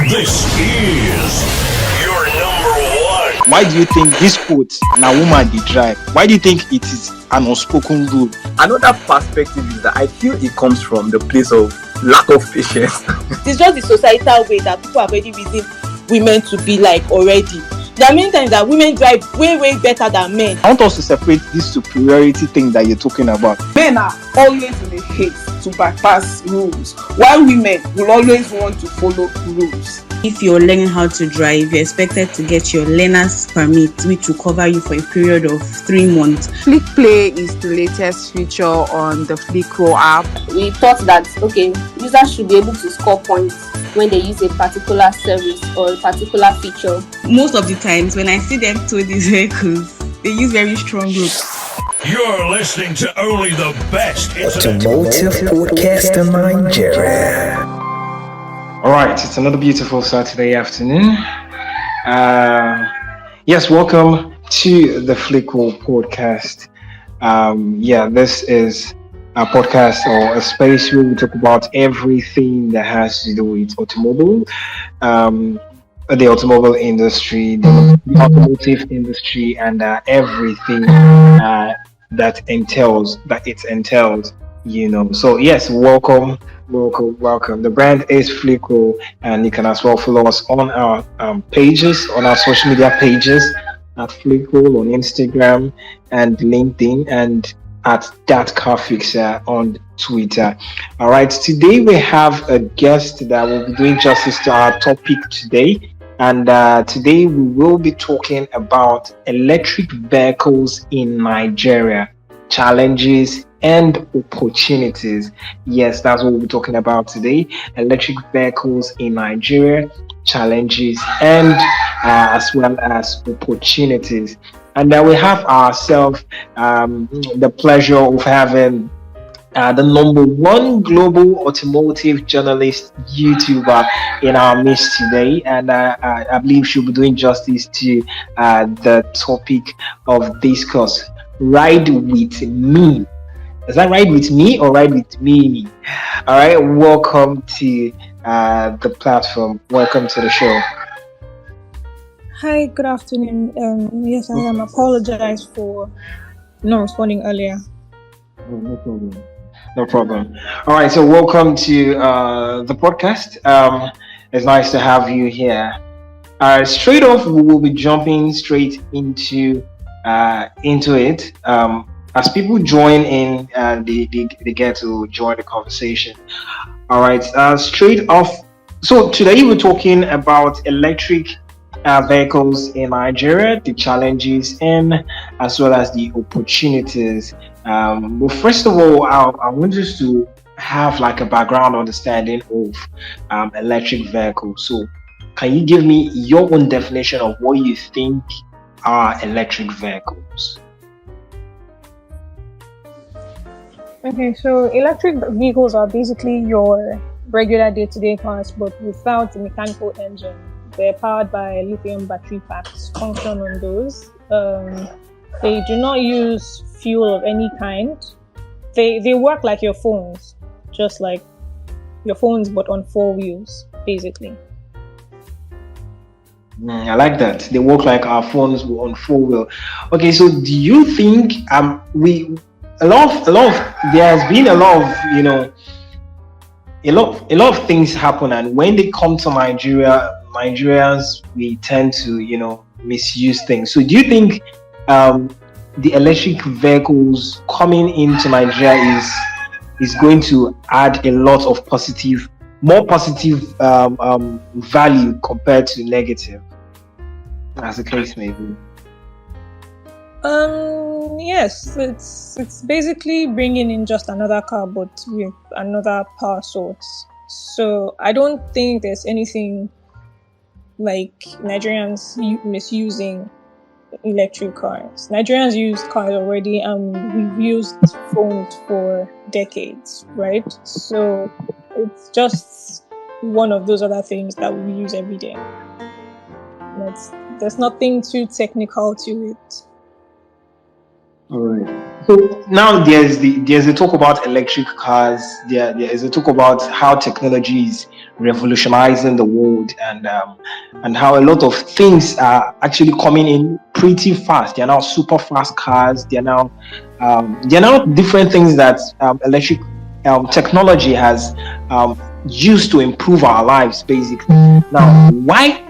This is your number one. Why do you think this quote, "Na woman dey drive"? Why do you think it is an unspoken rule? Another perspective is that I feel it comes from the place of lack of patience. It's just the societal way that people have already reasoned women to be like already. There are many times that women drive way better than men. I want us to separate this superiority thing that you're talking about. Men are always in a haste to bypass rules, while women will always want to follow rules. If you're learning how to drive, you're expected to get your learner's permit, which will cover you for a period of 3 months. Flick Play is the latest feature on the Flickro app. We thought that, users should be able to score points when they use a particular service or a particular feature. Most of the times when I see them tow these vehicles, they use very strong ropes. You're listening to only the best automotive podcast in Nigeria. All right, it's another beautiful Saturday afternoon. Yes, welcome to the Flickro podcast. This is a podcast or a space where we talk about everything that has to do with automobile, the automobile industry, the automotive industry, and everything that it entails. So yes, welcome. The brand is Flickro, and you can as well follow us on our pages, on our social media pages at Flickro on Instagram and LinkedIn, and at That Car Fixer on Twitter. All right, today we have a guest that will be doing justice to our topic today, and today we will be talking about electric vehicles in Nigeria, challenges and opportunities. Yes, that's what we'll be talking about today. Electric vehicles in Nigeria, challenges and as well as opportunities. And then we have ourselves the pleasure of having the number one global automotive journalist YouTuber in our midst today, and I believe she'll be doing justice to the topic of discourse. Ride with me. Is that ride with me or ride with me? All right, welcome to the platform. Welcome to the show. Hi, good afternoon. Yes, I am. Apologize for not responding earlier. No problem. All right, so welcome to the podcast. It's nice to have you here. Straight off, we will be jumping straight into it. As people join in, they get to join the conversation. All right, straight off. So today we're talking about electric vehicles in Nigeria, the challenges and as well as the opportunities. But first of all, I want us to have like a background understanding of electric vehicles. So can you give me your own definition of what you think are electric vehicles? Okay, so electric vehicles are basically your regular day-to-day cars, but without the mechanical engine. They're powered by lithium battery packs, function on those. They do not use fuel of any kind. They work like your phones, just like your phones, but on 4 wheels, basically. I like that. They work like our phones on 4 wheel. Okay, so do you think there has been a lot of things happen, and when they come to Nigerians, we tend to misuse things. So do you think the electric vehicles coming into Nigeria is going to add a lot of more positive value compared to negative, as the case may be? Yes, it's basically bringing in just another car, but with another power source. So I don't think there's anything like Nigerians misusing electric cars. Nigerians use cars already, and we've used phones for decades, right? So it's just one of those other things that we use every day. There's nothing too technical to it. All right. So now there's a talk about electric cars. There is a talk about how technology is revolutionizing the world, and how a lot of things are actually coming in pretty fast. They are now super fast cars. They are now different things that electric technology has used to improve our lives, basically. Now, why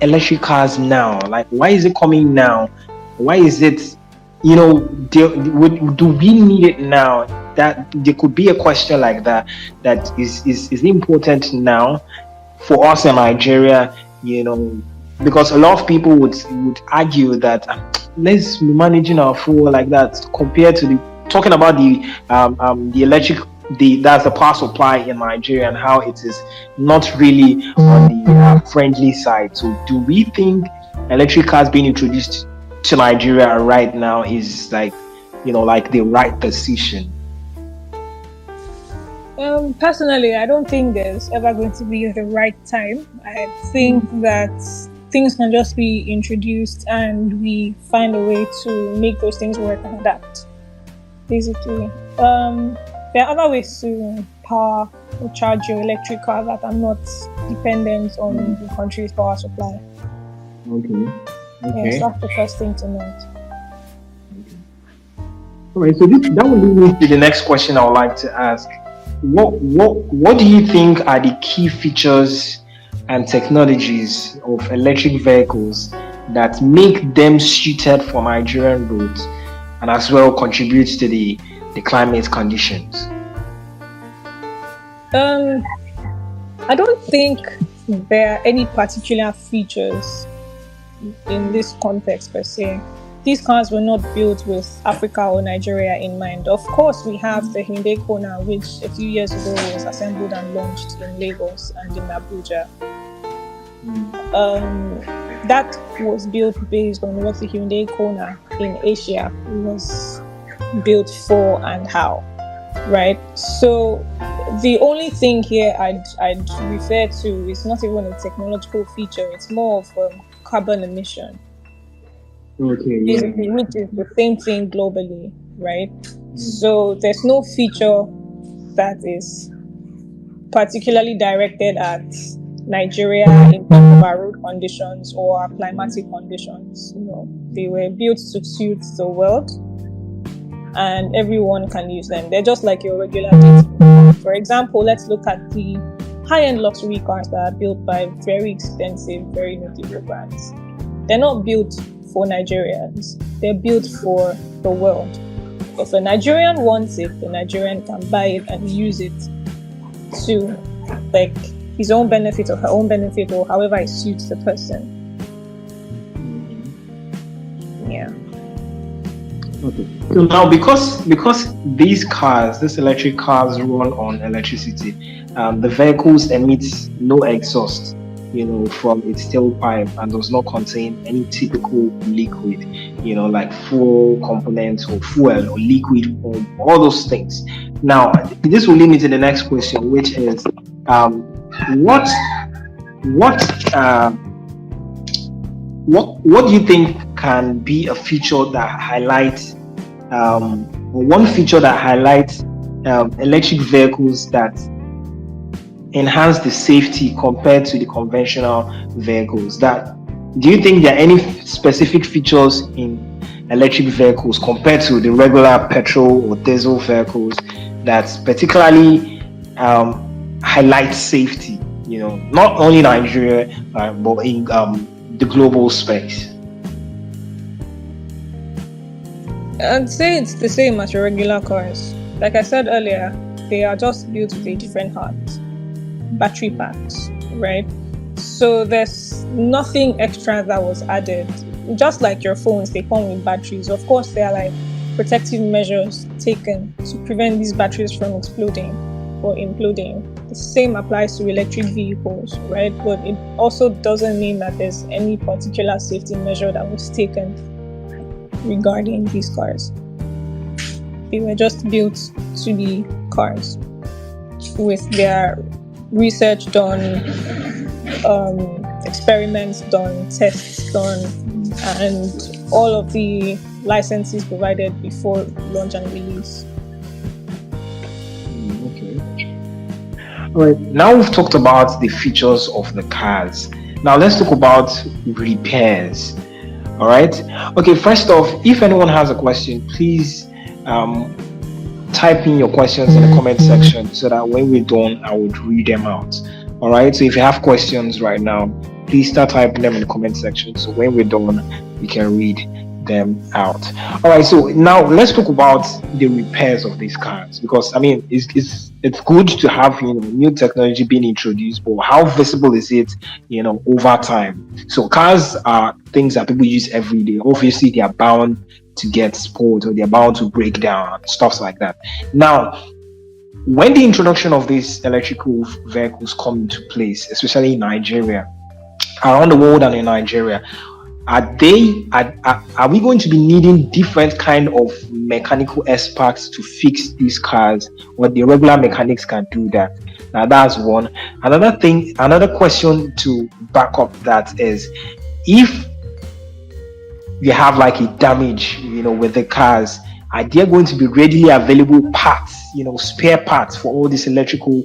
electric cars now? Like, why is it coming now? Why is it, do we need it now? That there could be a question like that. That is important now for us in Nigeria, because a lot of people would argue that let's be managing our fuel like that compared to talking about the electric, that's the power supply in Nigeria, and how it is not really on the friendly side. So do we think electric cars being introduced to Nigeria right now is like the right decision? Personally, I don't think there's ever going to be the right time. I think that things can just be introduced and we find a way to make those things work and adapt. Basically, there are other ways to power or charge your electric car that are not dependent on the country's power supply. Okay. Yes, that's the first thing to note. All right, so that will lead me to the next question I would like to ask. What do you think are the key features and technologies of electric vehicles that make them suited for Nigerian roads and as well contribute to the climate conditions? I don't think there are any particular features in this context per se. These cars were not built with Africa or Nigeria in mind. Of course, we have the Hyundai Kona, which a few years ago was assembled and launched in Lagos and in Abuja. That was built based on what the Hyundai Kona in Asia was built for and how, right? So the only thing here I'd refer to is not even a technological feature. It's more of a carbon emission. Okay, which is the same thing globally, right? So there's no feature that is particularly directed at Nigeria in terms of our road conditions or our climatic conditions. They were built to suit the world, and everyone can use them. They're just like your regular vehicles. For example, let's look at the high-end luxury cars that are built by very expensive, very notable brands. They're not built for Nigerians. They're built for the world. If a Nigerian wants it, the Nigerian can buy it and use it to his own benefit or her own benefit, or however it suits the person. Yeah. Okay. So now, because these electric cars run on electricity, the vehicles emit no exhaust, from its tailpipe, and does not contain any typical liquid, like fuel components or fuel or liquid or all those things. Now, this will lead me to the next question, which is, what do you think can be a feature that highlights, or one feature that highlights electric vehicles that enhance the safety compared to the conventional vehicles? Do you think there are any specific features in electric vehicles compared to the regular petrol or diesel vehicles that particularly highlight safety, not only in Nigeria, but in the global space? I'd say it's the same as your regular cars. Like I said earlier, they are just built with a different heart. Battery packs, right? So there's nothing extra that was added. Just like your phones, they come with batteries. Of course, there are like protective measures taken to prevent these batteries from exploding or imploding. The same applies to electric vehicles, right? But it also doesn't mean that there's any particular safety measure that was taken regarding these cars. They were just built to be cars with their research done, experiments done, tests done, and all of the licenses provided before launch and release. Okay. All right. Now we've talked about the features of the cars. Now let's talk about repairs. All right. Okay. First off, if anyone has a question, please um, type in your questions in the comment section so that when we're done, I would read them out. All right. So if you have questions right now, please start typing them in the comment section. So when we're done, we can read them out. All right. So now let's talk about the repairs of these cars, because I mean it's good to have new technology being introduced, but how visible is it over time? So cars are things that people use every day. Obviously, they are bound to get spoiled or they're bound to break down and stuff like that. Now, when the introduction of these electrical vehicles come into place, especially in Nigeria, around the world and in Nigeria, are we going to be needing different kind of mechanical experts to fix these cars, or the regular mechanics can do that? Now that's one. Another question to back up that is, if you have like a damage with the cars, are there going to be readily available parts, spare parts for all these electrical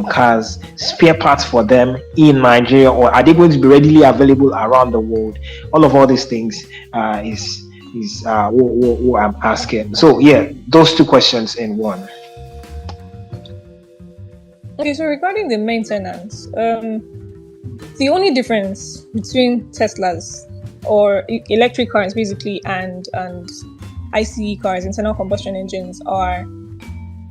cars, spare parts for them in Nigeria, or are they going to be readily available around the world? All these things is what I'm asking. So yeah, those two questions in one. Okay, so regarding the maintenance, the only difference between Teslas or electric cars basically and ICE cars, internal combustion engines, are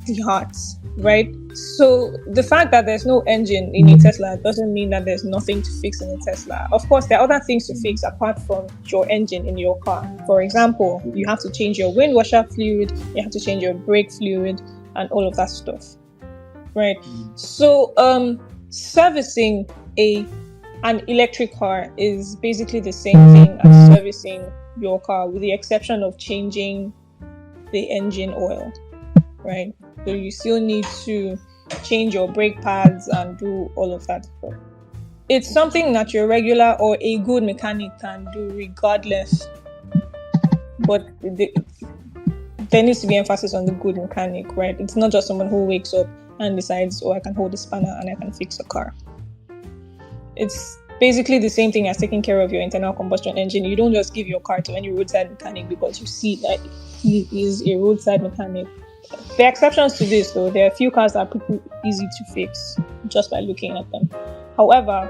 the hearts, right? So the fact that there's no engine in a Tesla doesn't mean that there's nothing to fix in a Tesla. Of course, there are other things to fix apart from your engine in your car. For example, you have to change your wind washer fluid, you have to change your brake fluid, and all of that stuff, right? So servicing an electric car is basically the same thing as servicing your car, with the exception of changing the engine oil, right? So you still need to change your brake pads and do all of that stuff. It's something that your regular or a good mechanic can do regardless, but there needs to be emphasis on the good mechanic, right? It's not just someone who wakes up and decides, I can hold a spanner and I can fix a car. It's basically the same thing as taking care of your internal combustion engine. You don't just give your car to any roadside mechanic because you see that he is a roadside mechanic. There are exceptions to this, though. There are a few cars that are pretty easy to fix just by looking at them. However,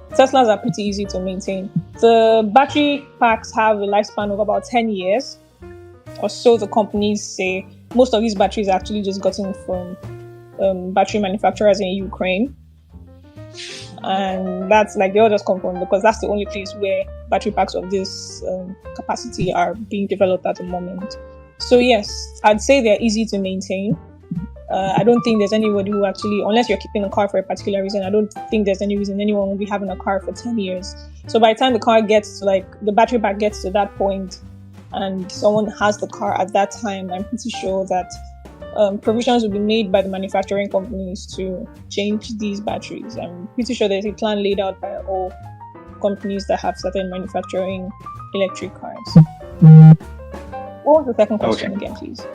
Teslas are pretty easy to maintain. The battery packs have a lifespan of about 10 years, or so the companies say. Most of these batteries are actually just gotten from battery manufacturers in Ukraine. And that's like, they all just come from, because that's the only place where battery packs of this capacity are being developed at the moment. So yes, I'd say they're easy to maintain. I don't think there's anybody who actually, unless you're keeping a car for a particular reason, I don't think there's any reason anyone will be having a car for 10 years. So by the time the car gets to, the battery pack gets to that point and someone has the car at that time, I'm pretty sure that provisions will be made by the manufacturing companies to change these batteries. I'm pretty sure there's a plan laid out by all companies that have started manufacturing electric cars. What was the second question again, please?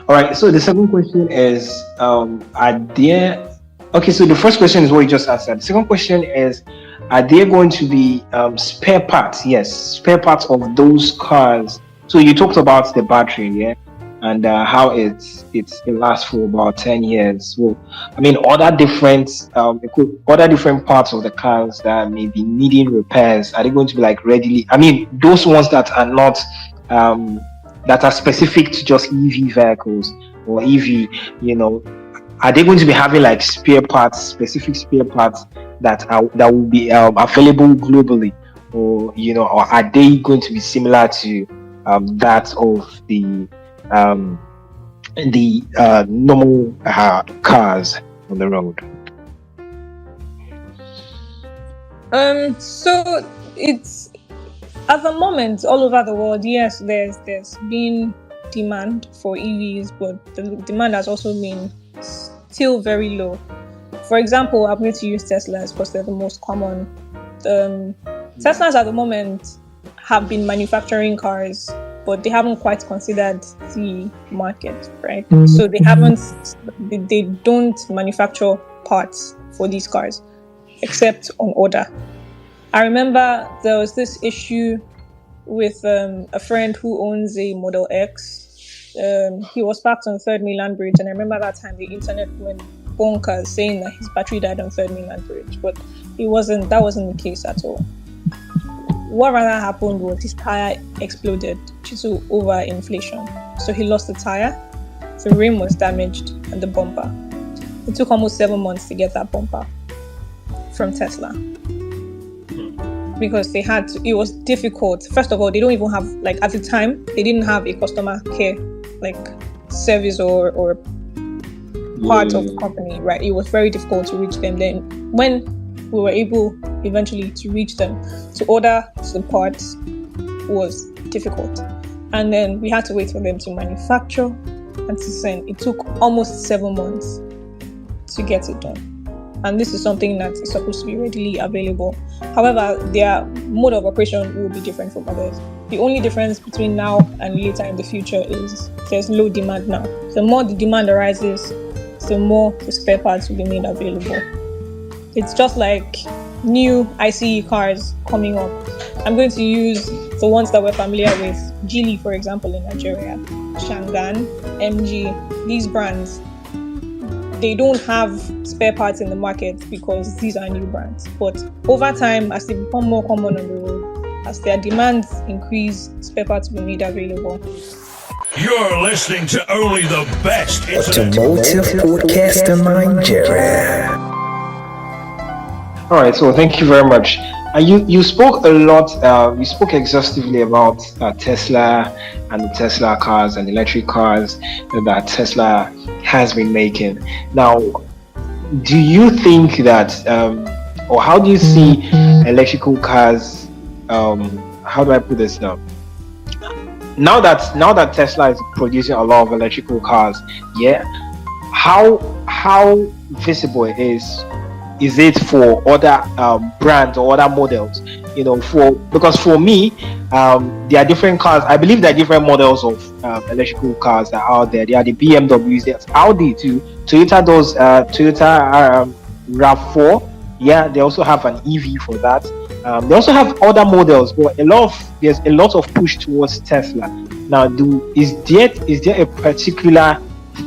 All right, so the second question is, are there... Okay, so the first question is what you just answered. The second question is, are there going to be spare parts? Yes, spare parts of those cars. So you talked about the battery, yeah? And how it lasts for about 10 years. Well, I mean, other different parts of the cars that may be needing repairs, are they going to be readily? I mean, those ones that are not that are specific to just EV vehicles or EV, are they going to be having specific spare parts that will be available globally, or or are they going to be similar to that of the normal cars on the road? So it's, at the moment, all over the world, yes, there's been demand for EVs, but the demand has also been still very low. For example, I'm going to use Teslas because they're the most common. Teslas at the moment have been manufacturing cars but they haven't quite considered the market, right? So they don't manufacture parts for these cars except on order. I remember there was this issue with a friend who owns a Model X. He was parked on 3rd Mainland Bridge, and I remember that time the internet went bonkers saying that his battery died on 3rd Mainland Bridge, but that wasn't the case at all. What rather happened was his tire exploded due to overinflation. So he lost the tire, the rim was damaged, and the bumper. It took almost 7 months to get that bumper from Tesla. Because it was difficult. First of all, they don't even have, like, at the time, they didn't have a customer care, like, service or part of the company, right? It was very difficult to reach them. Then when we were able eventually to reach them, to order the parts was difficult. And then we had to wait for them to manufacture and to send. It took almost 7 months to get it done. And this is something that is supposed to be readily available. However, their mode of operation will be different from others. The only difference between now and later in the future is there's low demand now. The more the demand arises, the more the spare parts will be made available. It's just like new ICE cars coming up. I'm going to use the ones that we're familiar with. Geely, for example, in Nigeria. Shangan, MG, these brands. They don't have spare parts in the market because these are new brands. But over time, as they become more common on the road, as their demands increase, spare parts will be made available. You're listening to only the best Automotive podcast in Nigeria. All right, so thank you very much. You spoke a lot, you spoke exhaustively about Tesla and the Tesla cars and electric cars that Tesla has been making. Now, do you think that, or how do you see electrical cars, how do I put this now? Now that Tesla is producing a lot of electrical cars, yeah, how visible is it for other brands or other models? You know, because for me, there are different cars. I believe there are different models of electrical cars that are out there. There are the BMWs, there's Audi too. Toyota does Toyota RAV4. Yeah, they also have an EV for that. They also have other models, but there's a lot of push towards Tesla. Now, is there a particular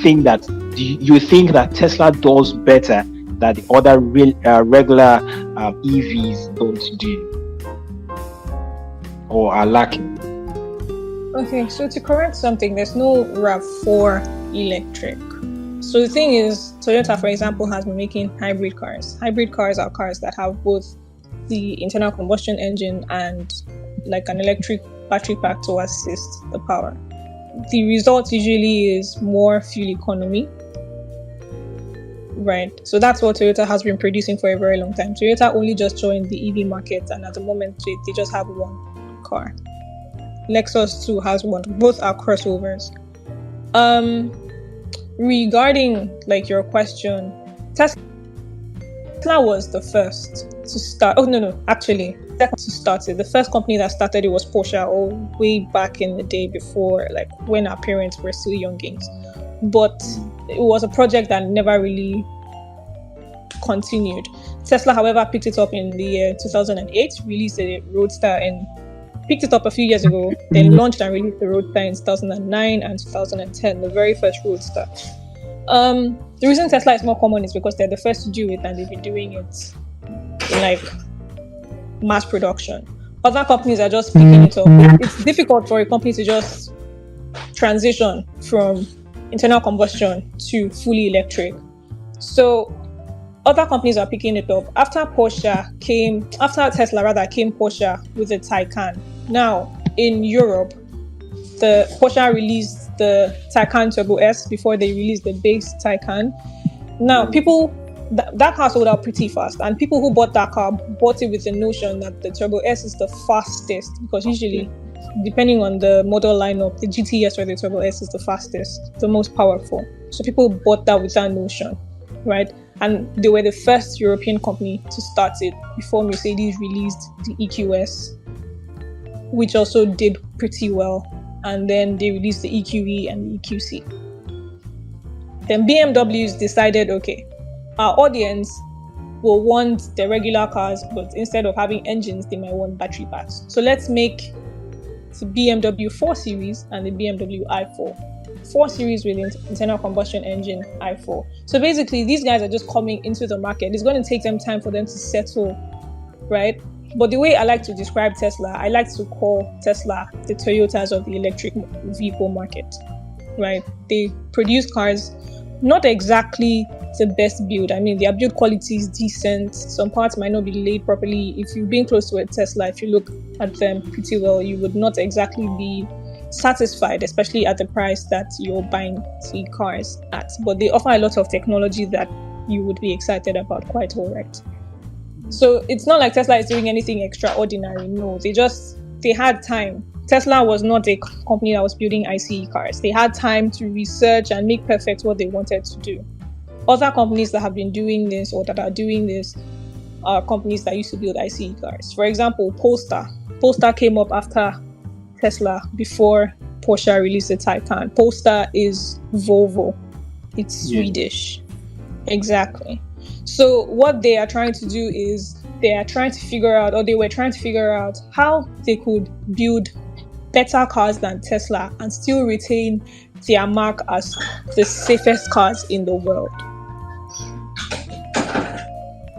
thing that you think that Tesla does better that the other regular EVs don't do or are lacking? Okay, so to correct something, there's no RAV4 electric. So the thing is, Toyota, for example, has been making hybrid cars. Hybrid cars are cars that have both the internal combustion engine and like an electric battery pack to assist the power. The result usually is more fuel economy. Right, so that's what Toyota has been producing for a very long time. Toyota only just joined the EV market, and at the moment they just have one car. Lexus too has one. Both are crossovers. Regarding like your question, Tesla was the first to start. Oh no, actually, to start it. The first company that started it was Porsche, all way back in the day before, like when our parents were still youngins. But it was a project that never really continued. Tesla, however, picked it up in the year 2008, released a Roadster and picked it up a few years ago, then launched and released the Roadster in 2009 and 2010, the very first Roadster. The reason Tesla is more common is because they're the first to do it and they've been doing it in like mass production. Other companies are just picking it up. It's difficult for a company to just transition from internal combustion to fully electric. So other companies are picking it up. After Tesla came Porsche with the Taycan. Now in Europe, the Porsche released the Taycan Turbo S before they released the base Taycan. Now people, that car sold out pretty fast, and people who bought that car bought it with the notion that the Turbo S is the fastest, because usually, depending on the model lineup, the GTS or the Turbo S is the fastest, the most powerful. So people bought that with that notion, right? And they were the first European company to start it before Mercedes released the EQS, which also did pretty well. and then they released the EQE and the EQC. Then BMWs decided, okay, our audience will want the regular cars, but instead of having engines, they might want battery packs. So let's make the BMW 4 Series and the BMW i4. 4 Series with internal combustion engine, i4. So basically, these guys are just coming into the market. It's going to take them time for them to settle, right? But the way I like to describe Tesla, I like to call Tesla the Toyotas of the electric vehicle market, right? They produce cars, not exactly the best build. I mean, their build quality is decent. Some parts might not be laid properly. If you've been close to a Tesla, if you look at them pretty well, you would not exactly be satisfied, especially at the price that you're buying the cars at. But they offer a lot of technology that you would be excited about, quite all right. So it's not like Tesla is doing anything extraordinary. No, they had time. Tesla was not a company that was building ICE cars. They had time to research and make perfect what they wanted to do. Other companies that have been doing this or that are doing this are companies that used to build ICE cars. For example, Polestar. Polestar came up after Tesla, before Porsche released the Taycan. Polestar is Volvo. It's Swedish. Exactly. So what they are trying to do is they were trying to figure out how they could build better cars than Tesla and still retain their mark as the safest cars in the world.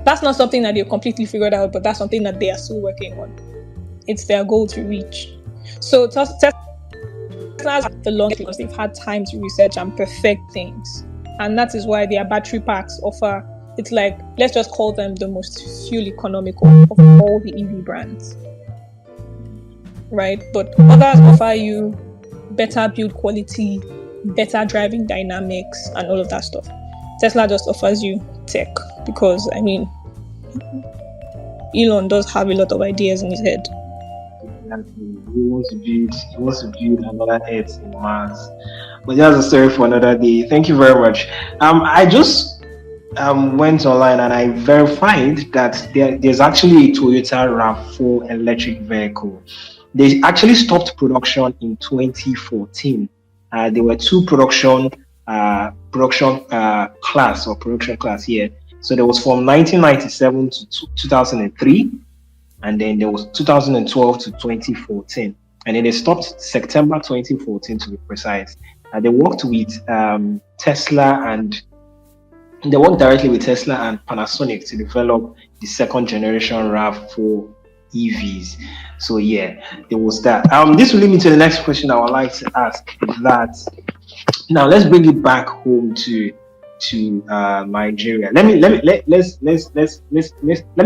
That's not something that they've completely figured out, but that's something that they are still working on. It's their goal to reach. So Tesla's the longest because they've had time to research and perfect things. And that is why their battery packs offer, it's like, let's just call them the most fuel economical of all the EV brands. Right? But others offer you better build quality, better driving dynamics, and all of that stuff. Tesla just offers you tech because, I mean, Elon does have a lot of ideas in his head. He wants to build another Earth in Mars. But that's a story for another day. Thank you very much. I just went online and I verified that there's actually a Toyota RAV4 electric vehicle. They actually stopped production in 2014. There were two production class here. So there was from 1997 to 2003, and then there was 2012 to 2014, and then they stopped September 2014 to be precise. They worked with Tesla, and they worked directly with Tesla and Panasonic to develop the second generation RAV4 EVs. So yeah, there was that. This will lead me to the next question I would like to ask. That now let's bring it back home to Nigeria. Let me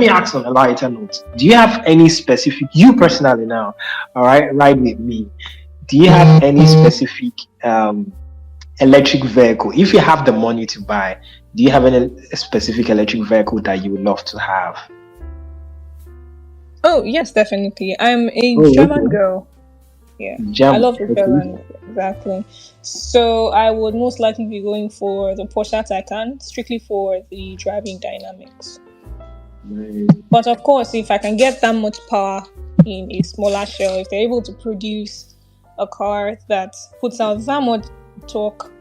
ask on a lighter note. Do you have any specific, you personally now, all right, ride with me, do you have any specific electric vehicle? If you have the money to buy, do you have any specific electric vehicle that you would love to have? Oh yes, definitely. I'm a German girl. Yeah, I love the German. Exactly. So I would most likely be going for the Porsche Taycan, strictly for the driving dynamics. But of course, if I can get that much power in a smaller shell, if they're able to produce a car that puts out that much torque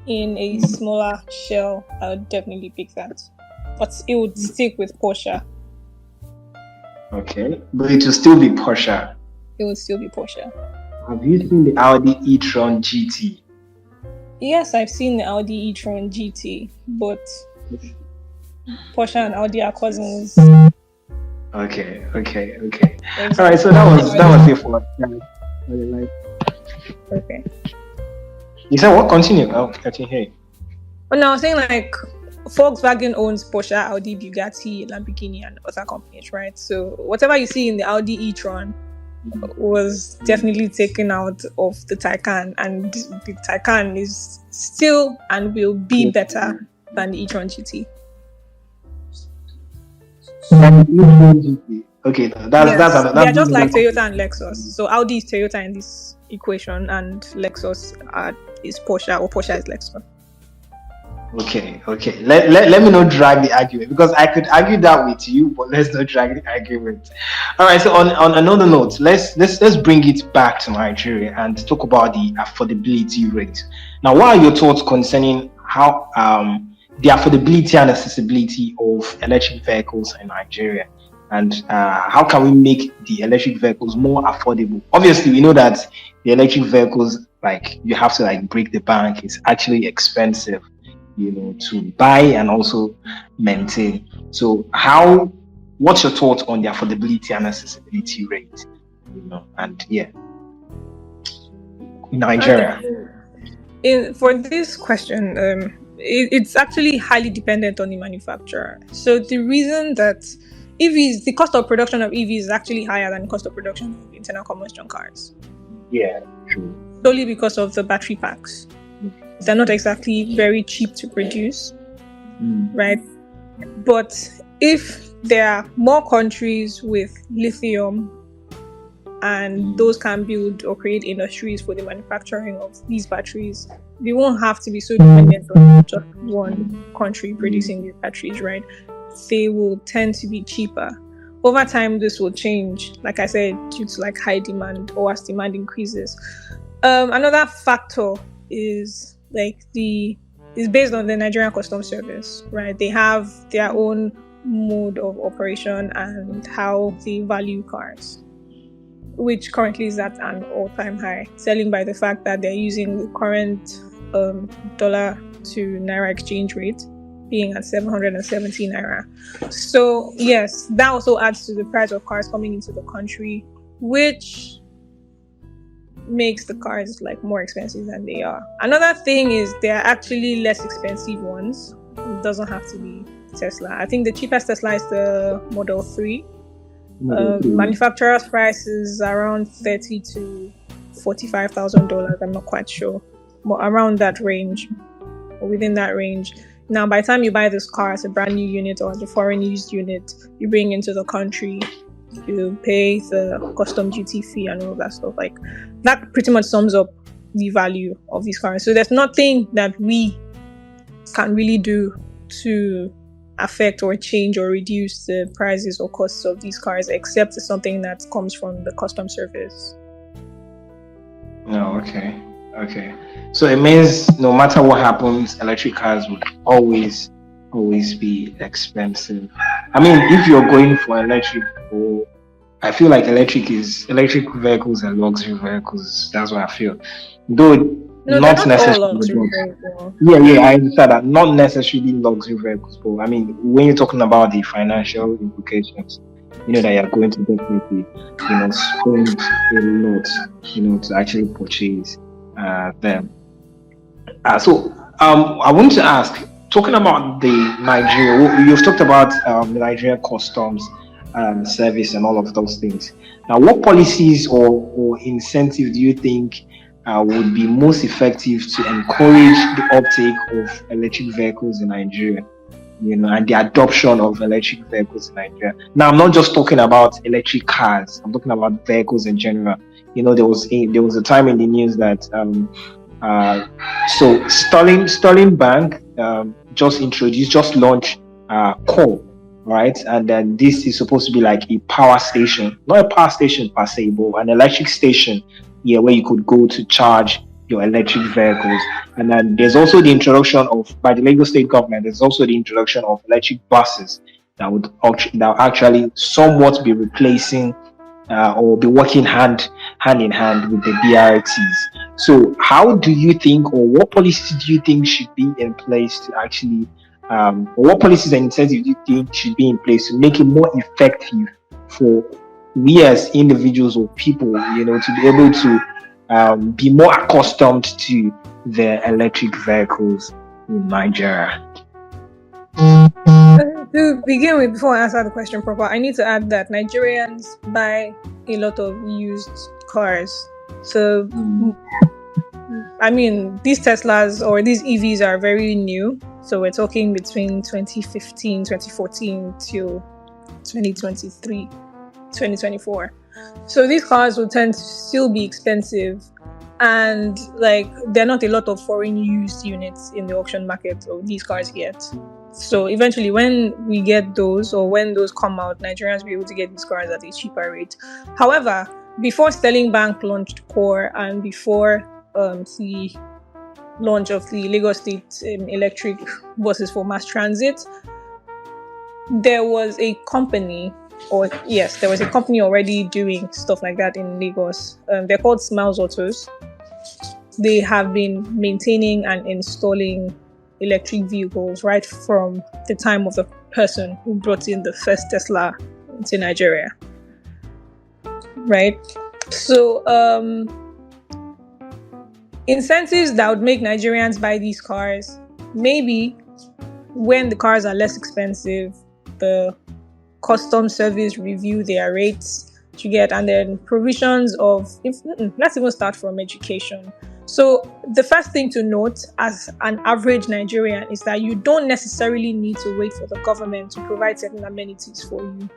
in a smaller shell, I would definitely pick that. But it would stick with Porsche. Okay, but it will still be Porsche. It would still be Porsche. Have you seen the Audi e-tron GT? Yes, I've seen the Audi e-tron GT, but Porsche and Audi are cousins. Okay. All right, so that was it for that. Okay. You said what? Continue. Oh, okay. Hey. Well, no, I was saying like Volkswagen owns Porsche, Audi, Bugatti, Lamborghini, and other companies, right? So whatever you see in the Audi e-tron was definitely taken out of the Taycan, and the Taycan is still and will be better than the e-tron GT. Okay, that's they're just like Toyota and Lexus. So Audi is Toyota in this equation, and Lexus is Porsche, or Porsche is Lexus. Okay, okay. Let me not drag the argument because I could argue that with you, but let's not drag the argument. All right. So on another note, let's bring it back to Nigeria and talk about the affordability rate. Now, what are your thoughts concerning how the affordability and accessibility of electric vehicles in Nigeria, and how can we make the electric vehicles more affordable? Obviously, we know that the electric vehicles, like you have to like break the bank, it's actually expensive, to buy and also maintain. So what's your thoughts on the affordability and accessibility rate? And yeah, in Nigeria. For this question, it's actually highly dependent on the manufacturer. So the reason that the cost of production of EVs is actually higher than the cost of production of internal combustion cars. Yeah, true. Solely because of the battery packs. They're not exactly very cheap to produce, right? But if there are more countries with lithium and those can build or create industries for the manufacturing of these batteries, they won't have to be so dependent on just one country producing these batteries, right? They will tend to be cheaper. Over time, this will change, like I said, due to like high demand or as demand increases. Another factor is based on the Nigerian Customs Service, right? They have their own mode of operation and how they value cars, which currently is at an all-time high, selling by the fact that they're using the current dollar to naira exchange rate being at 770 naira. So yes, that also adds to the price of cars coming into the country, which makes the cars like more expensive than they are. Another thing is there are actually less expensive ones. It doesn't have to be Tesla. I think the cheapest Tesla is the Model 3. Manufacturer's price is around $30,000 to $45,000. I'm not quite sure, but around that range, or within that range. Now, by the time you buy this car as a brand new unit or the foreign used unit, you bring into the country, you pay the custom duty fee and all that stuff. Like that pretty much sums up the value of these cars. So there's nothing that we can really do to affect or change or reduce the prices or costs of these cars, except it's something that comes from the custom service. Oh, okay. So it means no matter what happens, electric cars would always be expensive. I mean, if you're going for electric, I feel like electric vehicles and luxury vehicles. That's what I feel. Though not necessarily. Yeah, I understand that. Not necessarily luxury vehicles, but I mean, when you're talking about the financial implications, that you're going to definitely, spend a lot, to actually purchase them. So I want to ask, talking about the Nigeria, you've talked about the Nigerian customs service and all of those things. Now, what policies or incentives do you think would be most effective to encourage the uptake of electric vehicles in Nigeria, and the adoption of electric vehicles in Nigeria? Now, I'm not just talking about electric cars. I'm talking about vehicles in general. There was a time in the news that so Sterling Bank just launched Call, right? And then this is supposed to be like a power station, not a power station per se, but an electric station, where you could go to charge your electric vehicles. And then there's also the introduction by the Lagos state government, there's also the introduction of electric buses that would actually somewhat be replacing or be working hand in hand with the BRTs. So how do you think, or what policies do you think should be in place to actually or what policies and incentives do you think should be in place to make it more effective for we as individuals or people, to be able to be more accustomed to the electric vehicles in Nigeria? To begin with, before I answer the question proper, I need to add that Nigerians buy a lot of used cars. So, I mean, these Teslas or these EVs are very new. So we're talking between 2015, 2014 till 2023, 2024. So these cars will tend to still be expensive. and like there are not a lot of foreign used units in the auction market of these cars yet. So eventually, when we get those, or when those come out, Nigerians will be able to get these cars at a cheaper rate. However, before Sterling Bank launched Core and before the launch of the Lagos State electric buses for mass transit, there was a company already doing stuff like that in Lagos. They're called Smiles Autos. They have been maintaining and installing electric vehicles right from the time of the person who brought in the first Tesla into Nigeria. Right? So, incentives that would make Nigerians buy these cars, maybe when the cars are less expensive, the custom service review their rates to get, and then provisions of, let's even start from education. So the first thing to note as an average Nigerian is that you don't necessarily need to wait for the government to provide certain amenities for you.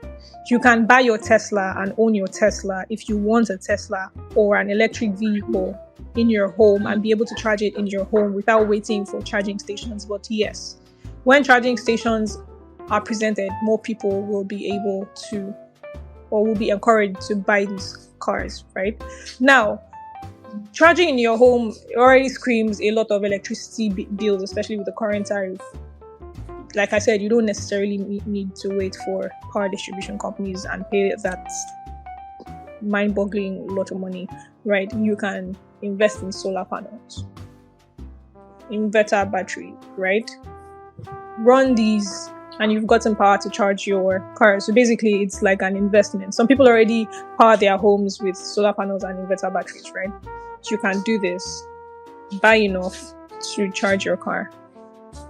You can buy your Tesla and own your Tesla if you want a Tesla or an electric vehicle in your home and be able to charge it in your home without waiting for charging stations. But yes, when charging stations are presented, more people will be able to, or will be encouraged to buy these cars, right? Now, charging in your home already screams a lot of electricity bills, especially with the current tariff. Like I said, you don't necessarily need to wait for power distribution companies and pay that mind-boggling lot of money, right? You can invest in solar panels, inverter battery, right? Run these and you've gotten power to charge your car. So basically, it's like an investment. Some people already power their homes with solar panels and inverter batteries, right? So you can do this, buy enough to charge your car.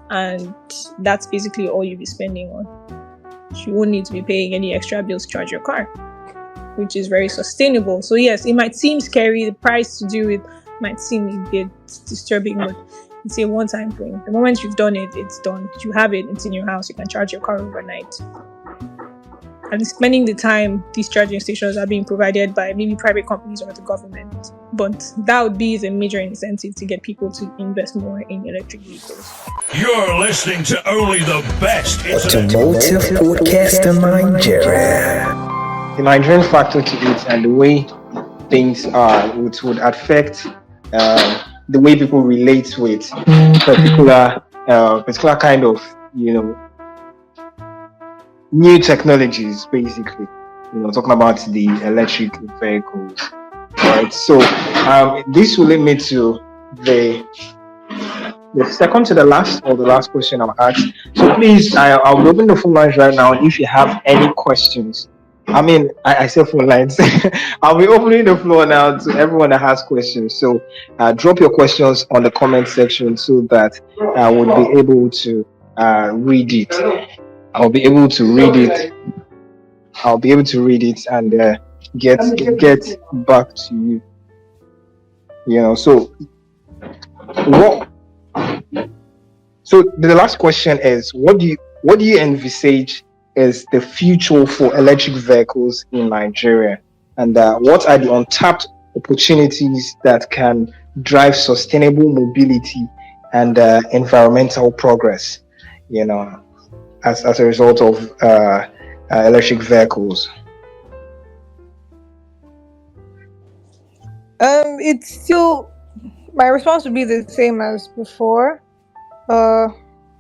And that's basically all you'll be spending on. You won't need to be paying any extra bills to charge your car, which is very sustainable. So yes, it might seem scary. The price to do it might seem a bit disturbing, but it's a one-time thing. The moment you've done it, it's done. You have it, it's in your house. You can charge your car overnight. And spending the time, these charging stations are being provided by maybe private companies or the government. But that would be the major incentive to get people to invest more in electric vehicles. You're listening to only the best Automotive podcast in Nigeria. The Nigerian factor to it and the way things are, which would affect the way people relate with particular kind of, new technologies, basically. Talking about the electric vehicles, right? So this will lead me to the second to the last, or the last question I'll ask. So please, I'll open the phone lines right now, and if you have any questions, I say phone lines. I'll be opening the floor now to everyone that has questions. So drop your questions on the comment section so that I would be able to read it. I'll be able to read it and get back to you. So the last question is, what do you envisage is the future for electric vehicles in Nigeria, and what are the untapped opportunities that can drive sustainable mobility and environmental progress, as a result of electric vehicles? It's still, my response would be the same as before.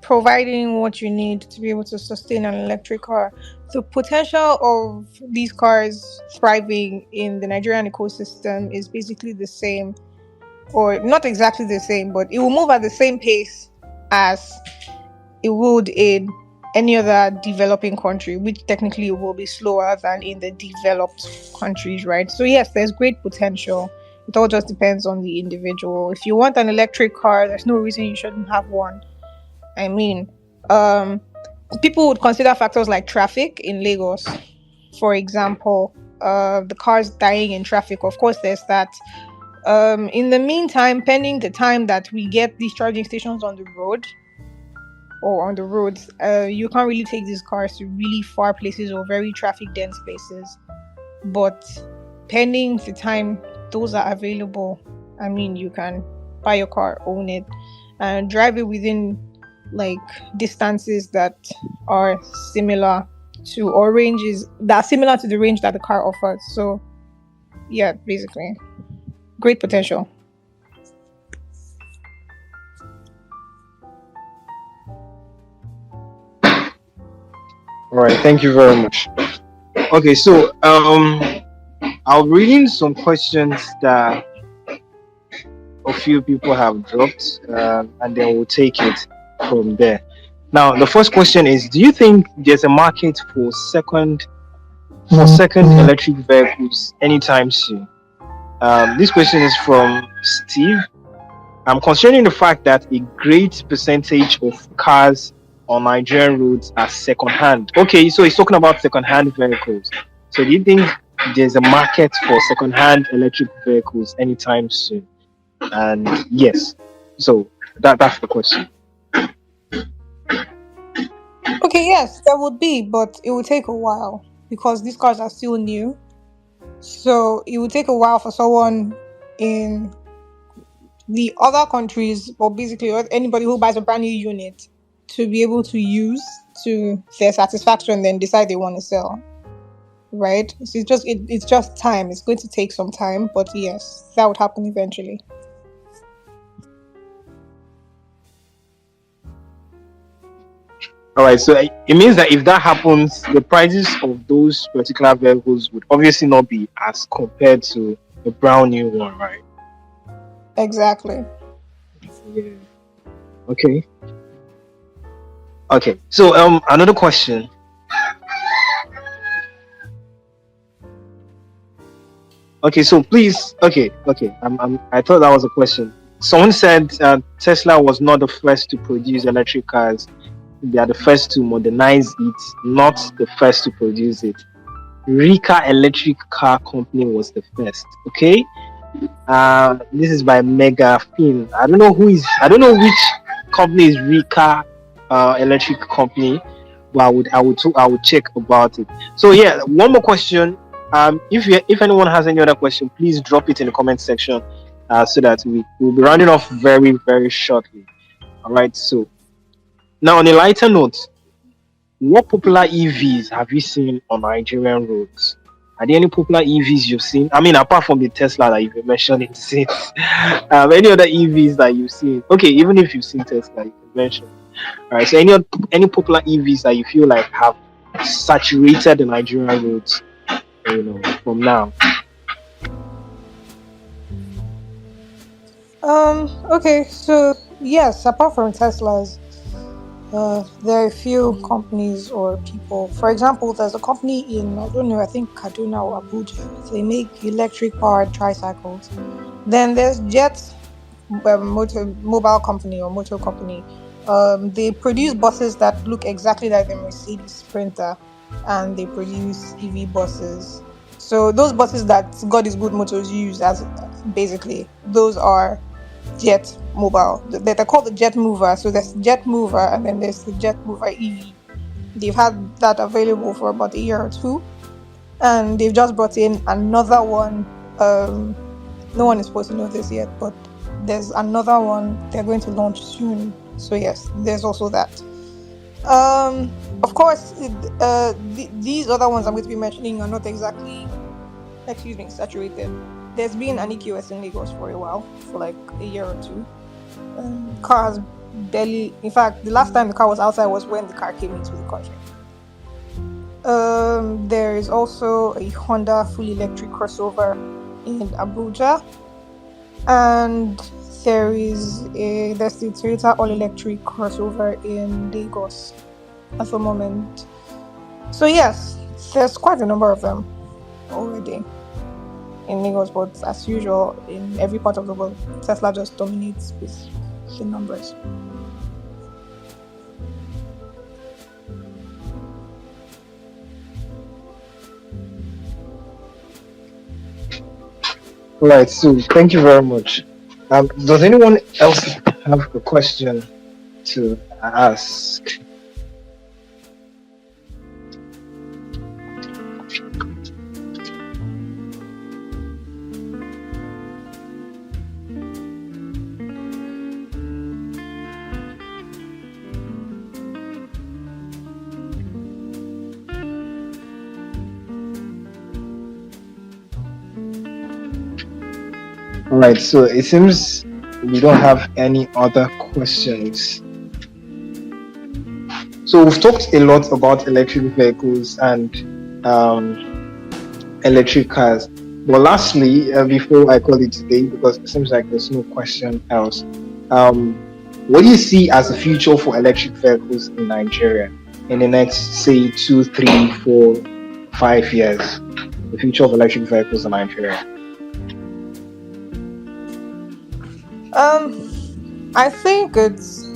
Providing what you need to be able to sustain an electric car. The potential of these cars thriving in the Nigerian ecosystem is basically the same, or not exactly the same, but it will move at the same pace as it would in any other developing country, which technically will be slower than in the developed countries, right? So yes, there's great potential. It all just depends on the individual. If you want an electric car, there's no reason you shouldn't have one. People would consider factors like traffic in Lagos, for example, the cars dying in traffic. Of course, there's that. In the meantime, pending the time that we get these charging stations on the road or on the roads, you can't really take these cars to really far places or very traffic dense places. But pending the time those are available, I mean, you can buy your car, own it, and drive it within like distances that are similar to, or ranges that are similar to the range that the car offers. So yeah, basically, great potential. All right, thank you very much. Okay, so I'll reading some questions that a few people have dropped, and then we'll take it from there. Now, the first question is: do you think there's a market for second electric vehicles anytime soon? This question is from Steve. I'm concerning the fact that a great percentage of cars on Nigerian roads are second-hand. Okay, so he's talking about second-hand vehicles. So do you think there's a market for second-hand electric vehicles anytime soon? And yes, so that's the question. Okay, yes, there would be, but it would take a while because these cars are still new. So it would take a while for someone in the other countries, or basically anybody who buys a brand new unit, to be able to use to their satisfaction and then decide they want to sell. Right? So it's just time. It's going to take some time, but yes, that would happen eventually. All right, so it means that if that happens, the prices of those particular vehicles would obviously not be as compared to a brand new one, right? Exactly. Yeah. Okay. Okay. So another question. Okay, so please. Okay. I thought that was a question. Someone said Tesla was not the first to produce electric cars. They are the first to modernize it, not the first to produce it. Rika Electric Car Company was the first. Okay. This is by Mega Fin. I don't know which company is Rika Electric Company, but I would check about it. So yeah, one more question. If anyone has any other question, please drop it in the comment section, so that we'll be rounding off very very shortly. All right. So now on a lighter note, what popular EVs have you seen on Nigerian roads? Are there any popular EVs you've seen? I mean, apart from the Tesla that you've mentioned in since, any other EVs that you've seen? Okay, even if you've seen Tesla, you can mention. All right. So any popular EVs that you feel like have saturated the Nigerian roads, from now? Okay, so yes, apart from Teslas, there are a few companies or people. For example, there's a company in, I don't know, I think Kaduna or Abuja. They make electric powered tricycles. Then there's Jet mobile company or motor company. They produce buses that look exactly like the Mercedes Sprinter, and they produce EV buses. So those buses that God is Good Motors use, as basically those are Jet Mobile. They're called the Jet Mover. So there's Jet Mover, and then there's the Jet Mover EV. They've had that available for about a year or two, and they've just brought in another one. No one is supposed to know this yet, but there's another one they're going to launch soon. So yes, there's also that. Of course, these other ones I'm going to be mentioning are not exactly, saturated. There's been an EQS in Lagos for a while, for like a year or two. Cars barely. In fact, the last time the car was outside was when the car came into the country. There is also a Honda full electric crossover in Abuja, and there's the Toyota all electric crossover in Lagos at the moment. So yes, there's quite a number of them already in Lagos, but as usual in every part of the world, Tesla just dominates with the numbers. Right. So thank you very much. Does anyone else have a question to ask? All right, so it seems we don't have any other questions. So we've talked a lot about electric vehicles and electric cars. But lastly, before I call it today, because it seems like there's no question else, what do you see as the future for electric vehicles in Nigeria in the next, say, 2, 3, 4, 5 years? The future of electric vehicles in Nigeria. I think it's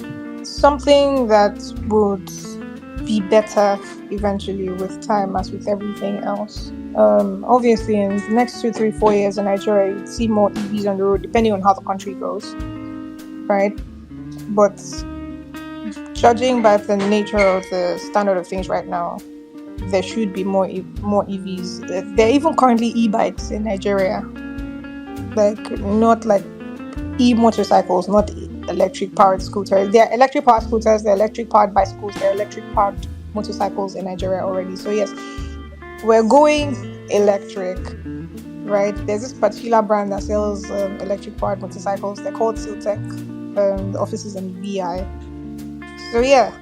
something that would be better eventually with time, as with everything else. Obviously, in the next 2, 3, 4 years in Nigeria, you'd see more EVs on the road, depending on how the country goes, right? But judging by the nature of the standard of things right now, there should be more EVs. There are even currently e-bikes in Nigeria, like not like e-motorcycles, not electric powered scooters. There are electric powered scooters, there are electric powered bicycles, there are electric powered motorcycles in Nigeria already. So yes, we're going electric, right? There's this particular brand that sells electric powered motorcycles. They're called Siltec. The office is in BI. So yeah,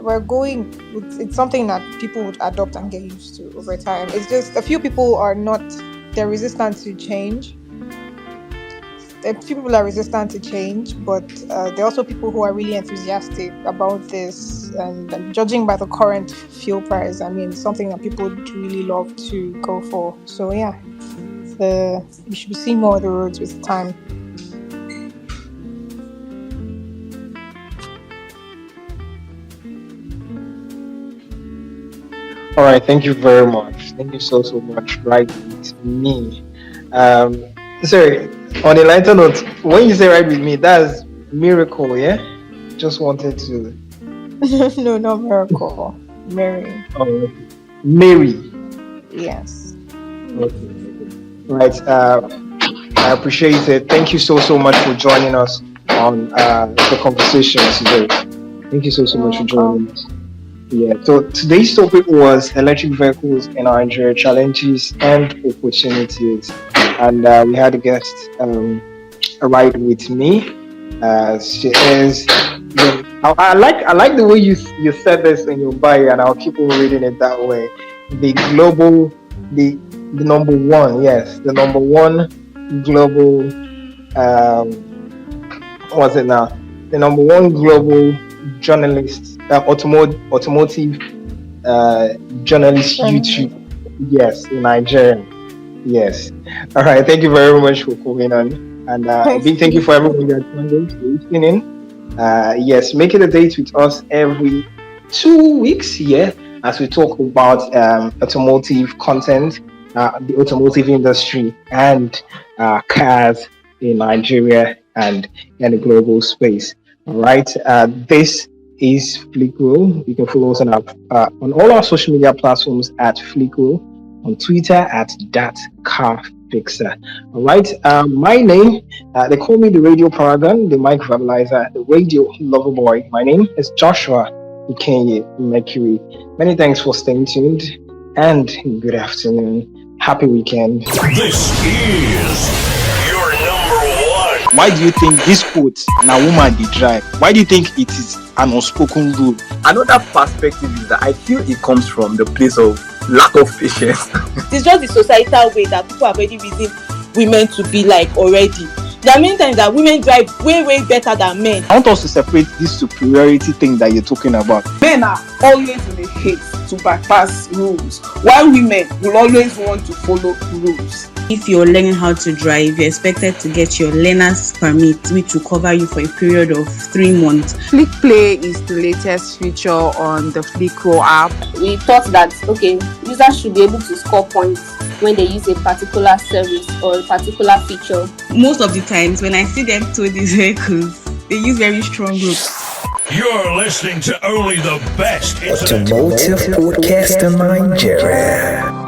we're going. It's something that people would adopt and get used to over time. It's just a few people are not. They're resistant to change. A few people are resistant to change, but there are also people who are really enthusiastic about this. And judging by the current fuel price, I mean, it's something that people would really love to go for. So yeah, we should be seeing more of the roads with time. All right, thank you very much. Thank you so much. Right with me. Sorry, on a lighter note, when you say right with me, that's miracle, yeah? Just wanted to. No, not miracle. Mary. Oh, Mary. Yes. Okay. Right. I appreciate it. Thank you so much for joining us on the conversation today. Thank you so much for joining us. Yeah, so today's topic was electric vehicles in Nigeria, challenges and opportunities. And we had a guest ride with me. She is. I like the way you said this in your bio, and I'll keep on reading it that way. The number one, yes, the number one global. What's it now? The number one global journalist, automotive journalist YouTube, yes, in Nigeria. Yes. All right. Thank you very much for coming on, and a big thank you for everyone that's listening in. Yes, make it a date with us every 2 weeks, yeah, as we talk about automotive content, the automotive industry, and cars in Nigeria and in the global space. All right. This is Flickroll. You can follow us on all our social media platforms at Flickroll, on Twitter at @carfixer. All right. My name, they call me the radio paragon, the mic verbalizer, the radio lover boy. My name is Joshua Ikenye Mercury. Many thanks for staying tuned, and good afternoon. Happy weekend. This is your number one. Why do you think this quote, "na woman dey drive"? Why do you think it is an unspoken rule? Another perspective is that I feel it comes from the place of lack of patience. It's just the societal way that people have already reasoned women to be like already. There are many times that women drive way better than men. I want us to separate this superiority thing that you're talking about. Men are always in a haste to bypass rules, while women will always want to follow rules. If you're learning how to drive, you're expected to get your learner's permit, which will cover you for a period of 3 months. Flick Play is the latest feature on the Flickroll app. We thought that, okay, users should be able to score points when they use a particular service or a particular feature. Most of the times when I see them tow these vehicles, they use very strong ropes. You're listening to only the best Automotive Podcast in Nigeria.